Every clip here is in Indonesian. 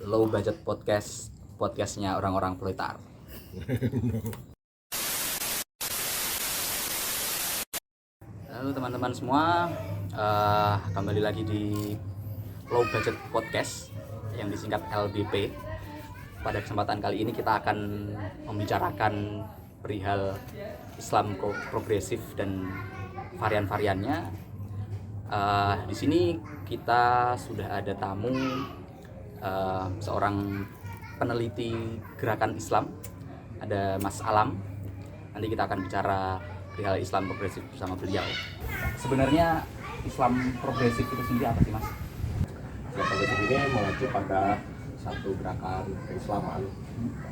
low budget podcastnya orang-orang proletar. Halo teman-teman semua, kembali lagi di low budget podcast yang disingkat LBP. Pada kesempatan kali ini kita akan membicarakan perihal Islam progresif dan varian-variannya. Di sini kita sudah ada tamu, seorang peneliti gerakan Islam, ada Mas Alam. Nanti kita akan bicara perihal Islam progresif bersama beliau. Sebenarnya Islam progresif itu sendiri apa sih, Mas? Islam progresif ini mengacu pada satu gerakan keislaman.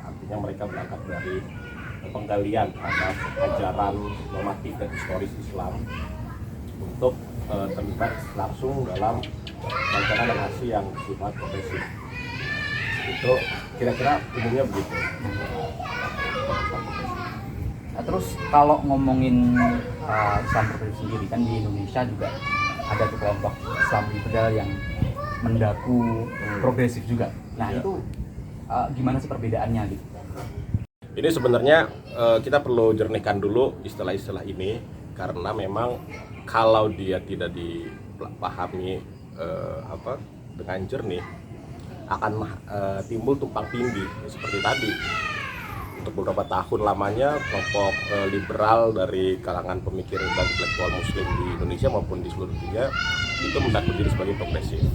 Artinya mereka berangkat dari penggalian atas ajaran normatif dan historis Islam untuk terlibat langsung dalam rancangan dan aksi yang bersifat progresif. Itu kira-kira umumnya begitu. Nah, terus kalau ngomongin Islam progresif sendiri, kan di Indonesia juga ada tuh kelompok Islam liberal yang mendaku progresif juga. Nah itu gimana sih perbedaannya gitu? Ini sebenarnya kita perlu jernihkan dulu istilah-istilah ini, karena memang kalau dia tidak dipahami dengan jernih akan timbul tumpang tindih seperti tadi. Untuk beberapa tahun lamanya kelompok liberal dari kalangan pemikir dan intelektual muslim di Indonesia maupun di seluruh dunia itu mengaku diri sebagai progresif,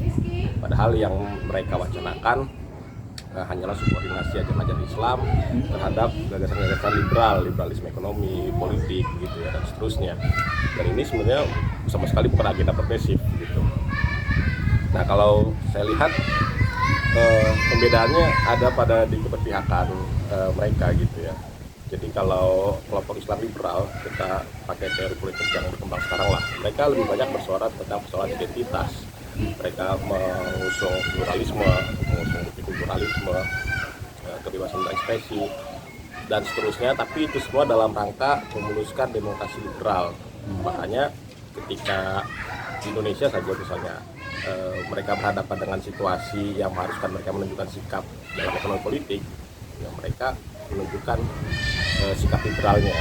padahal yang mereka wacanakan hanyalah subordinasi ajaran Islam terhadap gagasan-gagasan liberalisme ekonomi, politik gitu ya, dan seterusnya. Dan ini sebenarnya sama sekali bukan agenda progresif gitu. Nah, kalau saya lihat pembedaannya ada pada di keberpihakan mereka gitu ya. Jadi kalau kelompok Islam liberal, kita pakai teori politik yang berkembang sekarang lah, mereka lebih banyak bersuara tentang persoalan identitas. Mereka mengusung pluralisme, mengusung multikulturalisme, kebebasan berekspresi dan seterusnya, tapi itu semua dalam rangka memuluskan demokrasi liberal. Makanya ketika di Indonesia saja misalnya mereka berhadapan dengan situasi yang mengharuskan mereka menunjukkan sikap dalam ekonomi politik, ya mereka menunjukkan sikap liberalnya.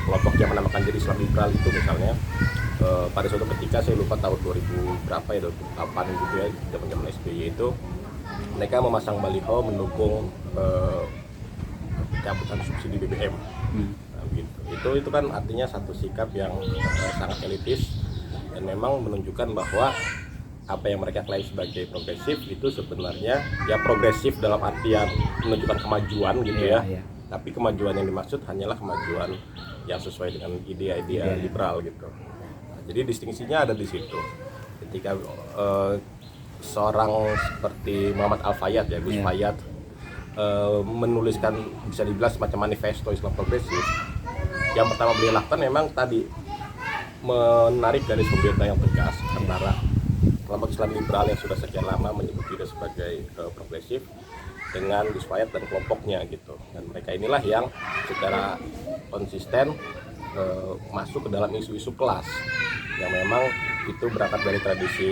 Kelompok yang menamakan diri Islam liberal itu misalnya pada suatu ketika, saya lupa tahun 2000 berapa ya, 2008 gitu ya, zaman SBY itu mereka memasang baliho mendukung pencabutan subsidi BBM. Nah, gitu. Itu kan artinya satu sikap yang sangat elitis dan memang menunjukkan bahwa apa yang mereka klaim sebagai progresif itu sebenarnya ya progresif dalam artian menunjukkan kemajuan gitu ya. Tapi kemajuan yang dimaksud hanyalah kemajuan yang sesuai dengan ide-ide liberal gitu. Nah, jadi distingsinya ada di situ. Ketika seorang seperti Muhammad Al-Fayad ya, Gus Fayad menuliskan bisa dibilang semacam manifesto Islam progresif, yang pertama beliau lakukan memang tadi menarik garis pembeda yang tegas antara kelompok Islam liberal yang sudah sekian lama menyebut diri sebagai progresif dengan Gus Fayad dan kelompoknya gitu. Dan mereka inilah yang secara konsisten masuk ke dalam isu-isu kelas yang memang itu berangkat dari tradisi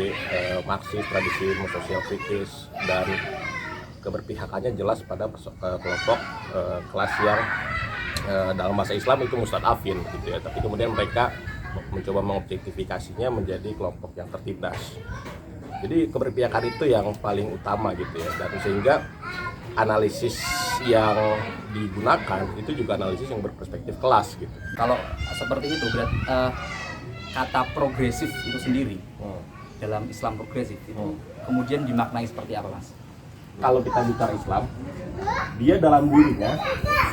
Marxis, tradisi sosial kritis, dan keberpihakannya jelas pada kelompok kelas yang dalam bahasa Islam itu mustadafin gitu ya. Tapi kemudian mereka mencoba mengobjektifikasinya menjadi kelompok yang tertindas. Jadi keberpihakan itu yang paling utama gitu ya, dan sehingga analisis yang digunakan itu juga analisis yang berperspektif kelas gitu. Kalau seperti itu berarti kata progresif itu sendiri dalam Islam progresif itu kemudian dimaknai seperti apa, Mas? Kalau kita bicara Islam, dia dalam dirinya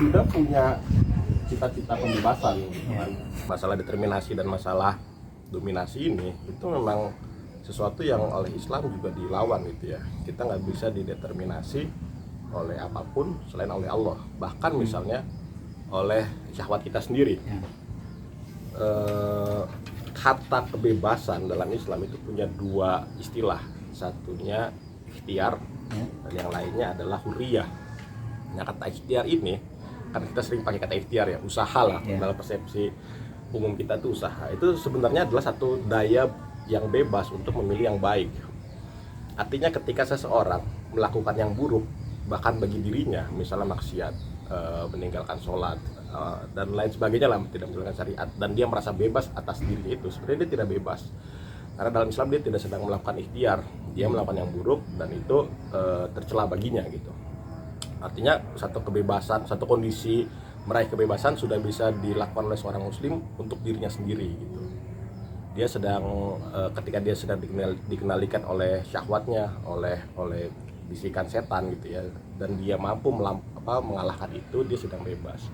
sudah punya cita-cita pembebasan gitu kan. Masalah determinasi dan masalah dominasi ini itu memang sesuatu yang oleh Islam juga dilawan gitu ya. Kita nggak bisa dideterminasi oleh apapun selain oleh Allah, bahkan misalnya oleh syahwat kita sendiri. Kata kebebasan dalam Islam itu punya dua istilah, satunya ikhtiar dan yang lainnya adalah hurriyah. Nah, kata ikhtiar ini, karena kita sering pakai kata ikhtiar ya, usaha lah, dalam persepsi umum kita tuh usaha. Itu sebenarnya adalah satu daya yang bebas untuk memilih yang baik. Artinya ketika seseorang melakukan yang buruk bahkan bagi dirinya, misalnya maksiat, meninggalkan sholat, dan lain sebagainya lah, tidak menjalankan syariat, dan dia merasa bebas atas dirinya itu, sebenarnya dia tidak bebas. Karena dalam Islam dia tidak sedang melakukan ikhtiar, dia melakukan yang buruk dan itu tercela baginya gitu. Artinya satu kebebasan, satu kondisi meraih kebebasan sudah bisa dilakukan oleh seorang muslim untuk dirinya sendiri gitu. Dia sedang ketika dia sedang dikenalikan oleh syahwatnya, oleh bisikan setan gitu ya, dan dia mampu mengalahkan itu, dia sedang bebas.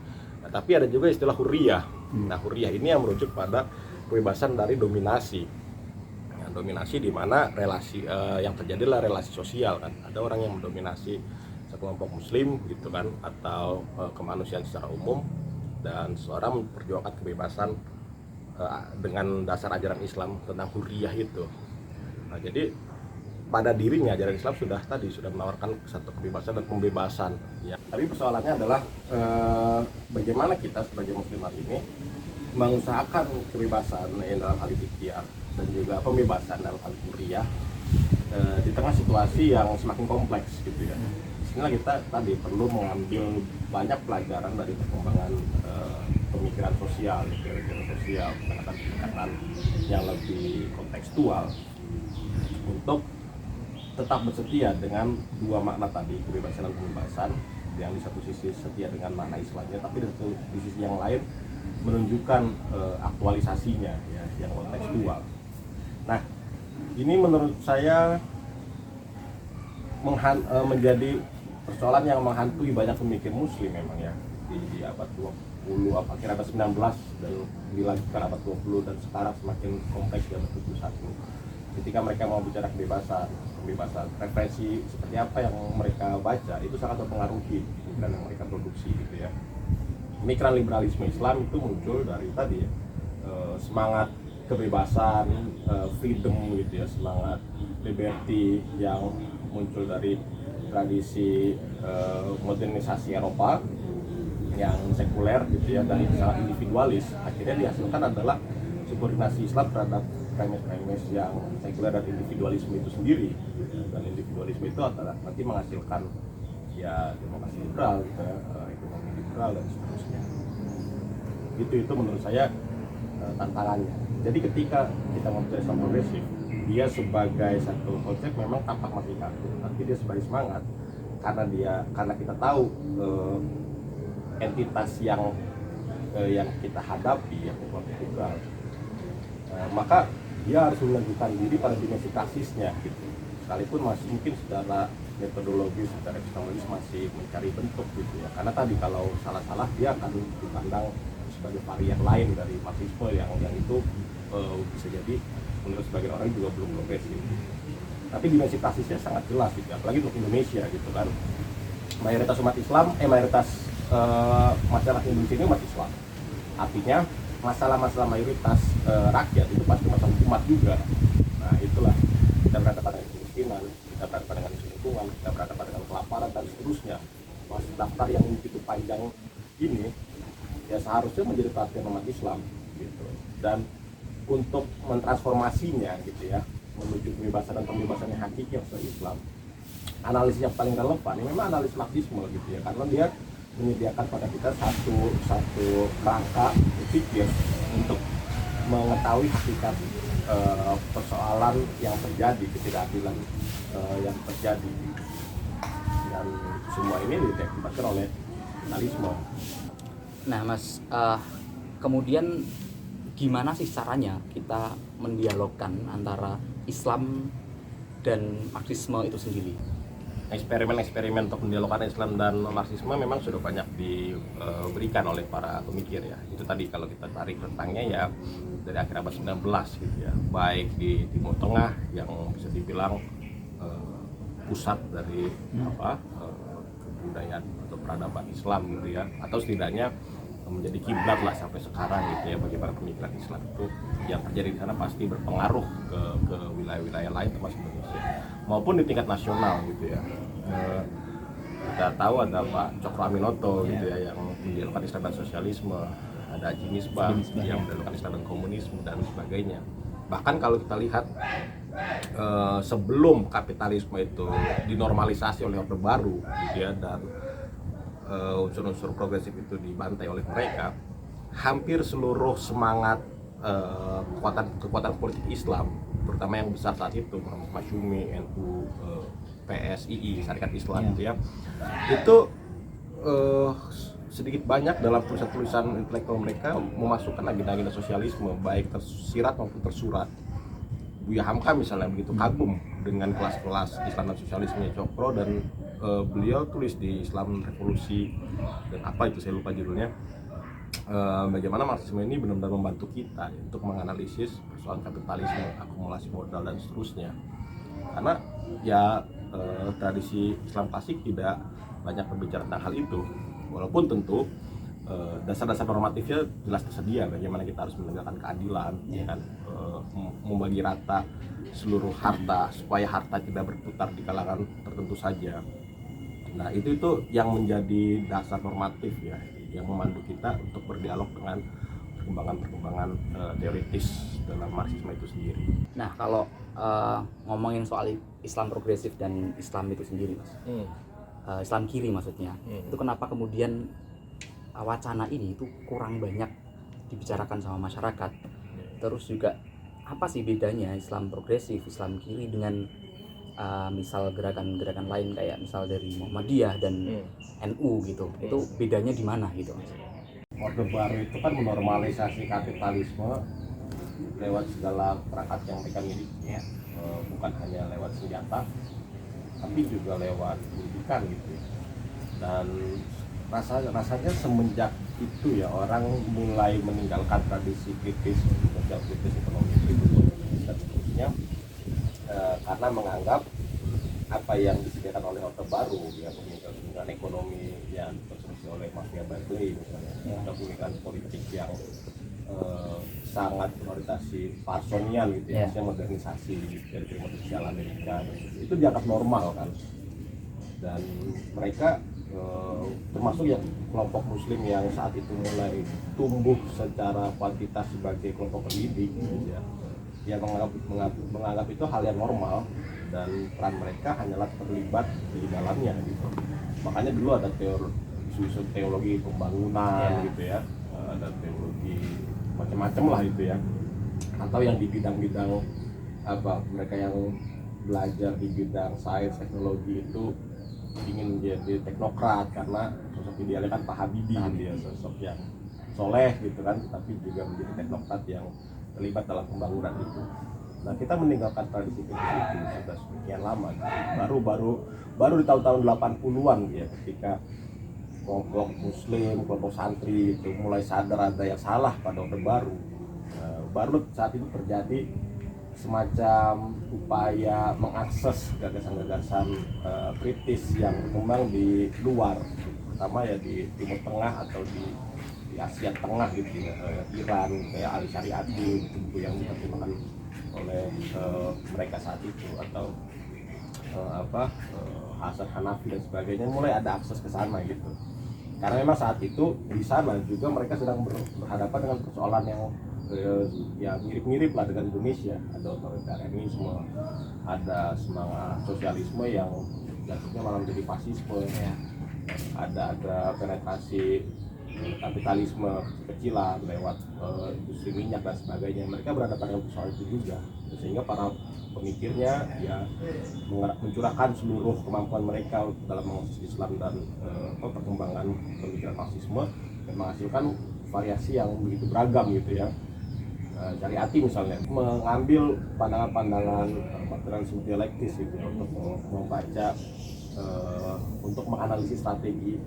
Nah, tapi ada juga istilah hurriyah. Nah, hurriyah ini yang merujuk pada kebebasan dari dominasi. Dominasi di mana relasi yang terjadi adalah relasi sosial kan. Ada orang yang mendominasi sekelompok muslim gitu kan, atau kemanusiaan secara umum, dan seorang memperjuangkan kebebasan dengan dasar ajaran Islam tentang hurriyah itu. Nah, jadi pada dirinya ajaran Islam sudah menawarkan satu kebebasan dan pembebasan ya. Tapi persoalannya adalah bagaimana kita sebagai muslim hari ini mengusahakan kebebasan dalam hal ikhtiar dan juga pembebasan dalam hal hurriyah di tengah situasi yang semakin kompleks gitu ya. Disinilah kita tadi perlu mengambil banyak pelajaran dari perkembangan pemikiran sosial, pendekatan yang lebih kontekstual untuk tetap bersetia dengan dua makna tadi, kebebasan dan pembebasan, yang di satu sisi setia dengan makna Islamnya, tapi di sisi yang lain menunjukkan aktualisasinya ya, yang kontekstual. Nah, ini menurut saya menjadi persoalan yang menghantui banyak pemikir muslim memang ya, di abad 20, akhir abad 19 dan dilanjutkan abad 20, dan sekarang semakin kompleks di abad 21. Ketika mereka mau bicara kebebasan, referensi seperti apa yang mereka baca itu sangat mempengaruhi pemikiran yang mereka produksi gitu ya. Pemikiran liberalisme Islam itu muncul dari tadi ya, semangat kebebasan, freedom gitu ya, semangat liberty yang muncul dari tradisi modernisasi Eropa yang sekuler gitu ya, dan sangat individualis. Akhirnya dihasilkan adalah subordinasi Islam terhadap premis-premis yang sekuler dan individualisme itu sendiri. Dan individualisme itu nanti menghasilkan ya demokrasi liberal gitu ya, ekonomi liberal dan seterusnya. Itu menurut saya tantangannya. Jadi ketika kita membicara Islam progresif, dia sebagai satu konsep memang tampak masih kaku, tapi dia sebagai semangat karena kita tahu entitas yang kita hadapi yang multikultural, maka dia harus menunjukkan diri pada dimensi praksisnya gitu. Sekalipun masih mungkin secara metodologis, secara epistemologis masih mencari bentuk gitu ya. Karena tadi kalau salah-salah dia akan dipandang sebagai varian lain dari marxisme yang itu bisa jadi menurut sebagian orang juga belum progresif. Tapi dimensi praksisnya sangat jelas gitu, apalagi untuk Indonesia gitu kan. Mayoritas umat Islam, mayoritas masyarakat Indonesia ini umat Islam. Artinya masalah-masalah mayoritas rakyat itu pasti masalah umat juga. Nah itulah, kita berhadapan dengan kemiskinan, kita berhadapan dengan isu lingkungan, kita berhadapan dengan kelaparan dan seterusnya. Masih daftar yang begitu panjang ini ya seharusnya menjadi perhatian umat Islam gitu. Dan untuk mentransformasinya gitu ya, menuju kebebasan dan pembebasan yang hakiki yang sesuai Islam, analisis yang paling relevan ini memang analisis marxisme gitu ya, karena dia menyediakan pada kita satu rangka berpikir untuk mengetahui hakikat persoalan yang terjadi, ketidakadilan yang terjadi, dan semua ini diakibatkan oleh kapitalisme. Nah Mas, kemudian gimana sih caranya kita mendialogkan antara Islam dan Marxisme itu sendiri? Eksperimen untuk mendialogkan Islam dan Marxisme memang sudah banyak diberikan oleh para pemikir ya. Itu tadi kalau kita tarik rentangnya ya dari akhir abad 19 gitu ya, baik di Timur Tengah yang bisa dibilang pusat dari kebudayaan atau peradaban Islam gitu ya, atau setidaknya menjadi kiblat lah sampai sekarang gitu ya, bagaimana pemikiran Islam itu yang terjadi di sana pasti berpengaruh ke wilayah-wilayah lain termasuk Indonesia maupun di tingkat nasional gitu ya. Kita tahu ada Pak Cokro Aminoto gitu ya yang mendialogkan Islam dan sosialisme, ada Haji Misbah yang mendialogkan Islam dan komunisme dan sebagainya. Bahkan kalau kita lihat sebelum kapitalisme itu dinormalisasi oleh Orde Baru gitu ya, dan unsur-unsur progresif itu dibantai oleh mereka, hampir seluruh semangat kekuatan politik Islam, terutama yang besar saat itu, Masyumi, NU, PSII, Syarikat Islam gitu ya, itu sedikit banyak dalam tulisan-tulisan intelektual mereka memasukkan agenda-agenda sosialisme, baik tersirat maupun tersurat. Buya Hamka misalnya begitu kagum dengan kelas-kelas Islam dan sosialisme Cokro, dan beliau tulis di Islam Revolusi dan apa itu saya lupa judulnya, bagaimana Marxisme ini benar-benar membantu kita untuk menganalisis persoalan kapitalisme, akumulasi modal dan seterusnya. Karena ya tradisi Islam klasik tidak banyak berbicara tentang hal itu, walaupun tentu dasar-dasar normatifnya jelas tersedia, bagaimana kita harus menegakkan keadilan, ya kan, membagi rata seluruh harta supaya harta tidak berputar di kalangan tertentu saja. Nah itu yang menjadi dasar normatif ya, yang memandu kita untuk berdialog dengan perkembangan teoritis dalam Marxisme itu sendiri. Nah kalau ngomongin soal Islam progresif dan Islam itu sendiri Mas, Islam kiri maksudnya, itu kenapa kemudian wacana ini itu kurang banyak dibicarakan sama masyarakat? Terus juga apa sih bedanya Islam progresif, Islam kiri dengan misal gerakan-gerakan lain kayak misal dari Muhammadiyah dan NU gitu? Itu bedanya di mana gitu Mas? Orde Baru itu kan menormalisasi kapitalisme lewat segala perangkat yang mereka miliki ya. Bukan hanya lewat senjata, tapi juga lewat pendidikan gitu. Dan rasanya semenjak itu ya orang mulai meninggalkan tradisi kritis, sosial kritis, ekonomi kritis dan seterusnya, karena menganggap apa yang disediakan oleh Orde Baru ya, pemilikan ekonomi yang dikonstruksi oleh mafia Barclay misalnya, atau pemilikan politik yang sangat berorientasi Parsonian gitu ya, maksudnya modernisasi dari terima sosial Amerika, itu dianggap normal kan. Dan mereka termasuk yang kelompok muslim yang saat itu mulai tumbuh secara kuantitas sebagai kelompok pendidik gitu ya, yang menganggap itu hal yang normal dan peran mereka hanyalah terlibat di dalamnya gitu. Makanya dulu ada isu teologi pembangunan gitu ya, ada teologi macam-macam lah itu ya, atau yang di bidang-bidang apa, mereka yang belajar di bidang sains teknologi itu ingin menjadi teknokrat karena sosok idealnya kan Pak Habibie dia sosok yang soleh gitu kan, tapi juga menjadi teknokrat yang terlibat dalam pembangunan itu. Nah kita meninggalkan tradisi itu sudah sekian lama, baru di tahun-tahun 80-an ya, ketika kelompok muslim, kelompok santri itu mulai sadar ada yang salah pada Orde Baru. Baru saat itu terjadi semacam upaya mengakses gagasan-gagasan kritis yang berkembang di luar, terutama ya di Timur Tengah atau di Asia Tengah gitu ya, Iran kayak Ali Syariati, buku yang diterjemahkan oleh mereka saat itu, atau Hasan Hanafi dan sebagainya, mulai ada akses ke sana gitu. Karena memang saat itu di sana juga mereka sedang berhadapan dengan persoalan yang mirip-mirip lah dengan Indonesia. Ada otoritarianisme, ada semangat sosialisme yang jatuhnya malah menjadi fasisme ya. Ada penetrasi kapitalisme kecilan lewat industri minyak dan sebagainya. Mereka berhadapan dengan persoalan itu juga, sehingga para pemikirnya ya mencurahkan seluruh kemampuan mereka dalam mengakses Islam dan perkembangan pemikiran Marxisme, dan menghasilkan variasi yang begitu beragam gitu ya. Syariati misalnya mengambil pandangan-pandangan materialisme dialektis gitu untuk membaca, untuk menganalisis strategi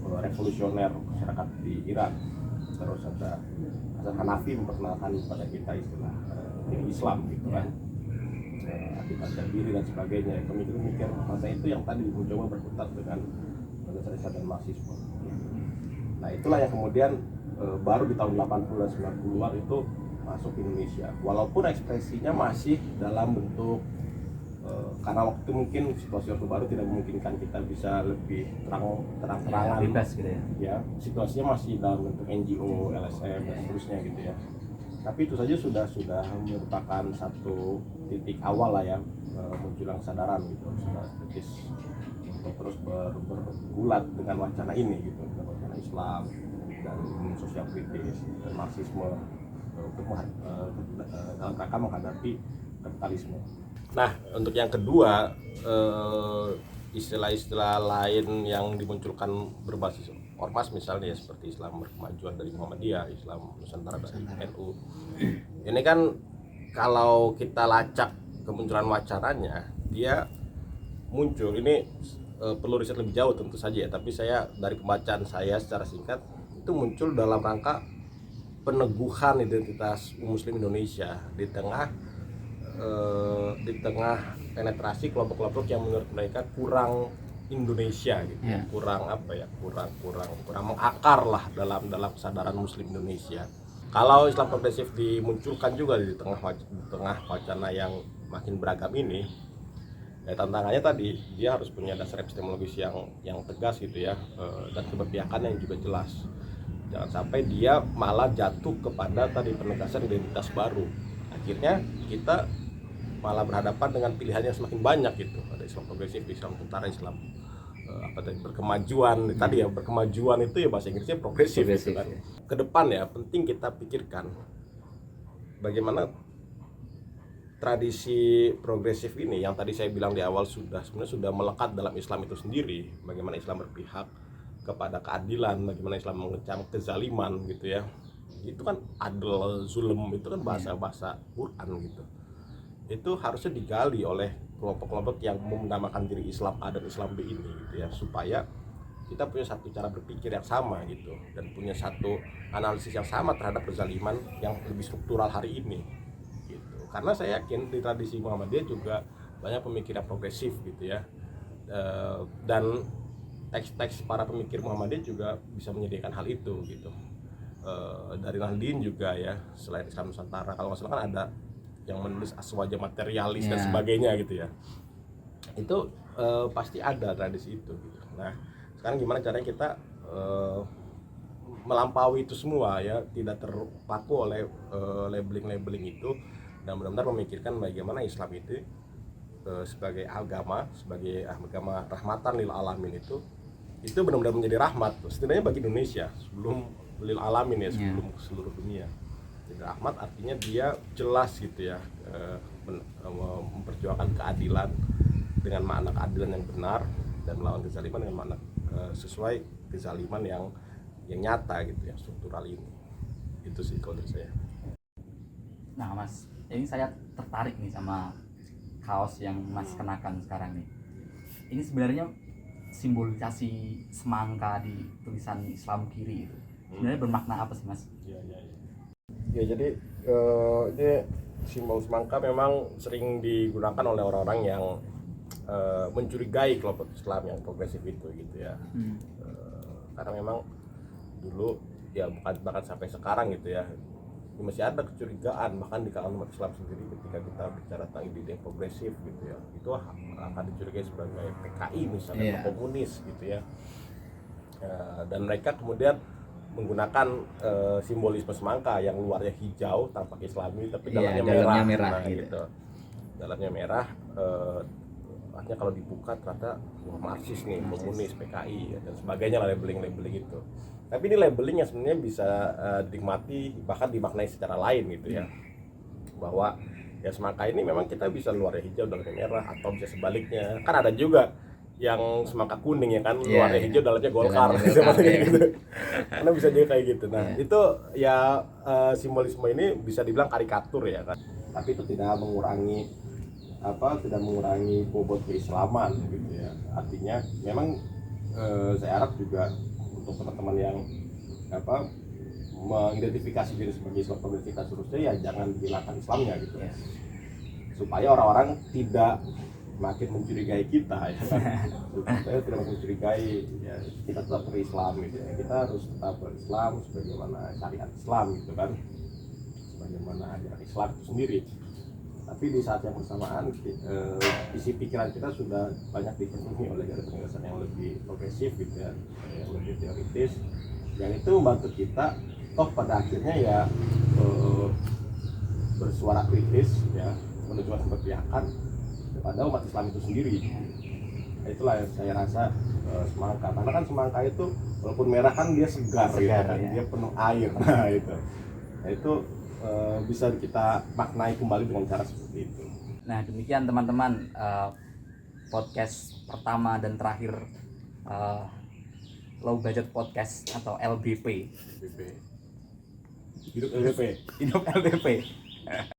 revolusioner masyarakat di Iran. Terus ada Hasan Hanafi memperkenalkan pada kita istilah Islam gitu kan, akibat diri dan sebagainya. Pemikir-pemikir masa itu yang tadi mencoba berkutat dengan dasar-dasar dan Marxisme. Nah itulah yang kemudian baru di tahun 80 dan 90-an itu masuk ke Indonesia, walaupun ekspresinya masih dalam bentuk karena waktu itu mungkin situasi Orde Baru tidak memungkinkan kita bisa lebih terang-terangan bebas gitu ya. Ya, situasinya masih dalam bentuk NGO, LSM dan seterusnya gitu ya. Tapi itu saja sudah merupakan satu titik awal lah ya, munculnya kesadaran gitu, sudah kritis untuk terus bergulat dengan wacana ini gitu, dengan wacana Islam dan sosial kritis dan Marxisme untuk dalam rangka menghadapi kapitalisme. Nah, untuk yang kedua, istilah-istilah lain yang dimunculkan berbasis ormas misalnya ya, seperti Islam berkemajuan dari Muhammadiyah, Islam Nusantara dari NU. Ini kan kalau kita lacak kemunculan wacananya, dia muncul ini perlu riset lebih jauh tentu saja ya, tapi saya dari pembacaan saya secara singkat itu muncul dalam rangka peneguhan identitas Muslim Indonesia di tengah penetrasi kelompok-kelompok yang menurut mereka kurang Indonesia gitu, kurang mengakar lah dalam kesadaran Muslim Indonesia. Kalau Islam progresif dimunculkan juga di tengah wacana yang makin beragam ini, ya tantangannya tadi dia harus punya dasar epistemologis yang tegas gitu ya, dan keberpihakan yang juga jelas. Jangan sampai dia malah jatuh kepada tadi penegasan identitas baru. Akhirnya kita malah berhadapan dengan pilihan yang semakin banyak gitu. Ada Islam progresif, Islam Nusantara, Islam berkemajuan. Tadi ya berkemajuan itu ya bahasa Inggrisnya progresif gitu kan. Ke depan ya penting kita pikirkan bagaimana tradisi progresif ini yang tadi saya bilang di awal sebenarnya sudah melekat dalam Islam itu sendiri. Bagaimana Islam berpihak kepada keadilan, bagaimana Islam mengecam kezaliman gitu ya. Itu kan adil, zulm, itu kan bahasa Quran gitu. Itu harusnya digali oleh kelompok-kelompok yang menamakan diri Islam A dan Islam B ini gitu ya, supaya kita punya satu cara berpikir yang sama gitu dan punya satu analisis yang sama terhadap kezaliman yang lebih struktural hari ini gitu. Karena saya yakin di tradisi Muhammadiyah juga banyak pemikiran progresif gitu ya, dan teks-teks para pemikir Muhammadiyah juga bisa menyediakan hal itu gitu. Dari Nahdien juga ya, selain Islam Nusantara kalau nggak salah kan ada yang menulis aswaja materialis dan sebagainya gitu ya. Itu pasti ada tradisi itu gitu. Nah, sekarang gimana caranya kita melampaui itu semua ya, tidak terpaku oleh labeling-labeling itu dan benar-benar memikirkan bagaimana Islam itu sebagai agama rahmatan lil alamin itu benar-benar menjadi rahmat setidaknya bagi Indonesia sebelum lil alamin ya, sebelum seluruh dunia. Jadi rahmat artinya dia jelas gitu ya, memperjuangkan keadilan dengan makna keadilan yang benar dan melawan kezaliman dengan makna sesuai kezaliman yang nyata gitu ya, struktural ini. Itu sih kalau dari saya. Nah Mas, ini saya tertarik nih sama kaos yang Mas kenakan sekarang nih. Ini sebenarnya simbolisasi semangka di tulisan Islam kiri itu sebenarnya bermakna apa sih Mas? Ya jadi ini simbol semangka memang sering digunakan oleh orang-orang yang mencurigai kelompok Islam yang progresif itu gitu ya. Karena memang dulu ya bahkan sampai sekarang gitu ya, masih ada kecurigaan bahkan di kalangan umat Islam sendiri ketika kita bicara tentang ide progresif gitu ya, itu akan dicurigai sebagai PKI misalnya, komunis gitu ya. Dan mereka kemudian menggunakan simbolisme semangka yang luarnya hijau tampak Islami tapi dalamnya merah gitu. Dalamnya merah, artinya kalau dibuka ternyata Marxis nih, komunis, PKI dan sebagainya lah, labeling itu. Tapi ini labeling yang sebenarnya bisa dinikmati bahkan dimaknai secara lain gitu ya, bahwa ya semangka ini memang kita bisa luarnya hijau dalamnya merah, atau bisa sebaliknya. Kan ada juga yang semangka kuning ya kan, luarnya hijau dalamnya Golkar gitu. Karena bisa juga kayak gitu. Nah itu ya simbolisme ini bisa dibilang karikatur ya kan, tapi itu tidak mengurangi bobot keislaman gitu ya. Artinya memang saya harap juga untuk teman-teman yang mengidentifikasi diri sebagai Islam progresif dan seterusnya ya jangan dihilangkan Islamnya gitu, supaya orang-orang tidak makin mencurigai kita ya kan. Supaya tidak makin mencurigai ya, kita tetap berislam gitu ya. Kita harus tetap berislam sebagaimana syariat Islam gitu kan, sebagaimana ajaran Islam itu sendiri. Tapi di saat yang bersamaan isi pikiran kita sudah banyak dipenuhi oleh gagasan yang lebih progresif gitu ya, yang lebih teoritis, yang itu membantu kita toh pada akhirnya ya bersuara kritis ya, menunjukkan keberpihakan kepada umat Islam itu sendiri. Nah, itulah yang saya rasa semangka, karena kan semangka itu walaupun merah kan dia segar gitu kan, ya. dia penuh air. Nah itu bisa kita maknai kembali dengan cara seperti itu. Nah demikian teman-teman, podcast pertama dan terakhir Low Budget Podcast atau LBP. Hidup LDP. Hidup LBP.